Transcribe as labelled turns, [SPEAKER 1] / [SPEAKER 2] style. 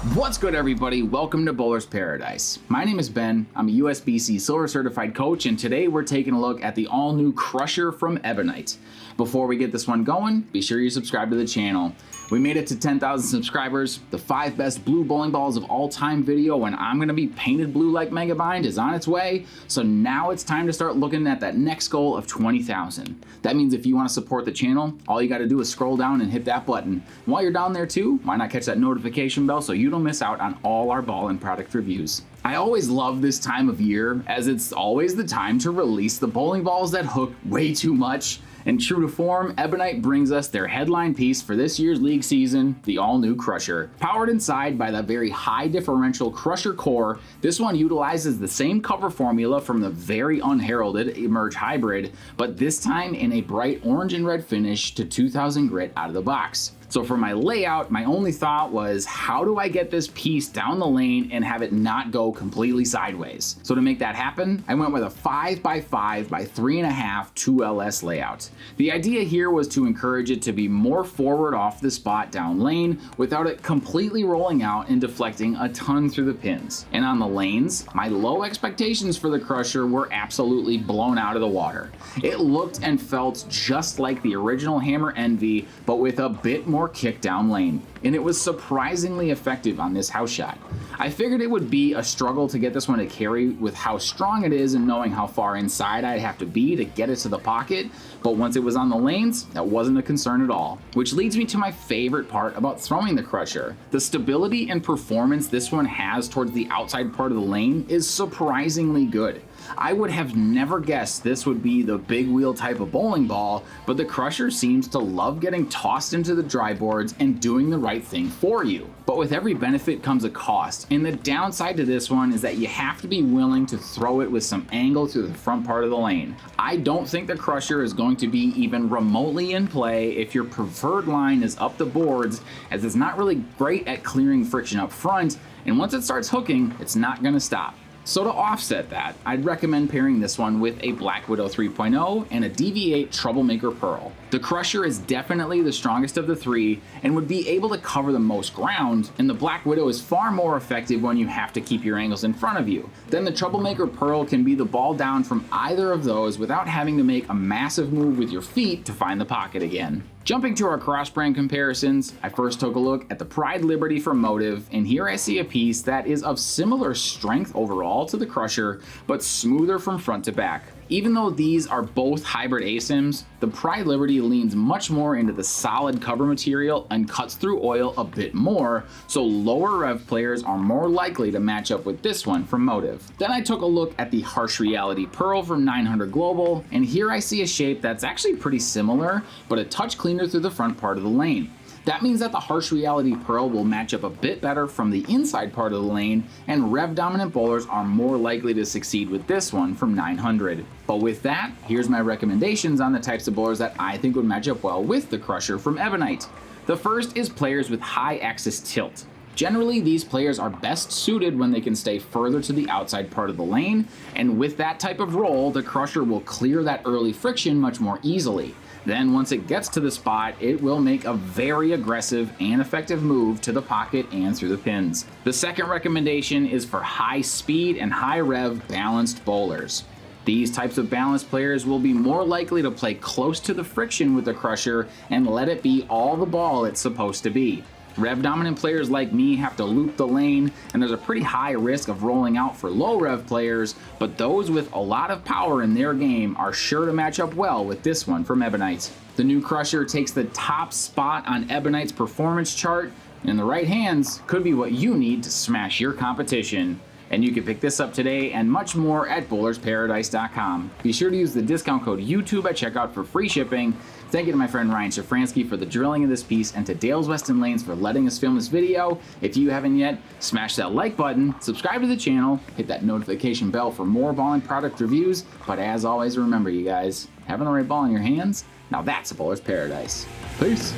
[SPEAKER 1] What's good, everybody? Welcome to Bowler's Paradise. My name is Ben. I'm a USBC Silver Certified Coach, and today we're taking a look at the all-new Crusher from Ebonite. Before we get this one going, be sure you subscribe to the channel. We made it to 10,000 subscribers. The 5 best blue bowling balls of all time video, and I'm gonna be painted blue like Megabind, is on its way. So now it's time to start looking at that next goal of 20,000. That means if you want to support the channel, all you got to do is scroll down and hit that button. And while you're down there too, why not catch that notification bell so you don't miss out on all our ball and product reviews. I always love this time of year, as it's always the time to release the bowling balls that hook way too much. And true to form, Ebonite brings us their headline piece for this year's league season, the all-new Crusher. Powered inside by the very high differential Crusher core, this one utilizes the same cover formula from the very unheralded Emerge Hybrid, but this time in a bright orange and red finish to 2000 grit out of the box. So for my layout, my only thought was, how do I get this piece down the lane and have it not go completely sideways? So to make that happen, I went with a 5x5 by 3.5 2LS layout. The idea here was to encourage it to be more forward off the spot down lane without it completely rolling out and deflecting a ton through the pins. And on the lanes, my low expectations for the Crusher were absolutely blown out of the water. It looked and felt just like the original Hammer Envy, but with a bit more kick down lane, and it was surprisingly effective on this house shot. I figured it would be a struggle to get this one to carry with how strong it is and knowing how far inside I'd have to be to get it to the pocket, but once it was on the lanes, that wasn't a concern at all. Which leads me to my favorite part about throwing the Crusher. The stability and performance this one has towards the outside part of the lane is surprisingly good. I would have never guessed this would be the big wheel type of bowling ball, but the Crusher seems to love getting tossed into the dry boards and doing the right thing for you. But with every benefit comes a cost, and the downside to this one is that you have to be willing to throw it with some angle through the front part of the lane. I don't think the Crusher is going to be even remotely in play if your preferred line is up the boards, as it's not really great at clearing friction up front, and once it starts hooking, it's not going to stop. So to offset that, I'd recommend pairing this one with a Black Widow 3.0 and a DV8 Troublemaker Pearl. The Crusher is definitely the strongest of the three and would be able to cover the most ground, and the Black Widow is far more effective when you have to keep your angles in front of you. Then the Troublemaker Pearl can be the ball down from either of those without having to make a massive move with your feet to find the pocket again. Jumping to our Crossbrand comparisons, I first took a look at the Pride Liberty from Motive, and here I see a piece that is of similar strength overall to the Crusher, but smoother from front to back. Even though these are both hybrid ASIMs, the Pride Liberty leans much more into the solid cover material and cuts through oil a bit more, so lower rev players are more likely to match up with this one from Motive. Then I took a look at the Harsh Reality Pearl from 900 Global, and here I see a shape that's actually pretty similar, but a touch cleaner through the front part of the lane. That means that the Harsh Reality Pearl will match up a bit better from the inside part of the lane, and rev dominant bowlers are more likely to succeed with this one from 900. But with that, here's my recommendations on the types of bowlers that I think would match up well with the Crusher from Ebonite. The first is players with high axis tilt. Generally, these players are best suited when they can stay further to the outside part of the lane, and with that type of roll, the Crusher will clear that early friction much more easily. Then once it gets to the spot, it will make a very aggressive and effective move to the pocket and through the pins. The second recommendation is for high speed and high rev balanced bowlers. These types of balanced players will be more likely to play close to the friction with the Crusher and let it be all the ball it's supposed to be. Rev dominant players like me have to loop the lane, and there's a pretty high risk of rolling out for low rev players, but those with a lot of power in their game are sure to match up well with this one from Ebonite. The new Crusher takes the top spot on Ebonite's performance chart, and in the right hands could be what you need to smash your competition. And you can pick this up today and much more at bowlersparadise.com. Be sure to use the discount code YouTube at checkout for free shipping. Thank you to my friend Ryan Shafransky for the drilling of this piece, and to Dale's Weston Lanes for letting us film this video. If you haven't yet, smash that like button, subscribe to the channel, hit that notification bell for more ball and product reviews. But as always, remember you guys, having the right ball in your hands, now that's a bowler's paradise. Peace.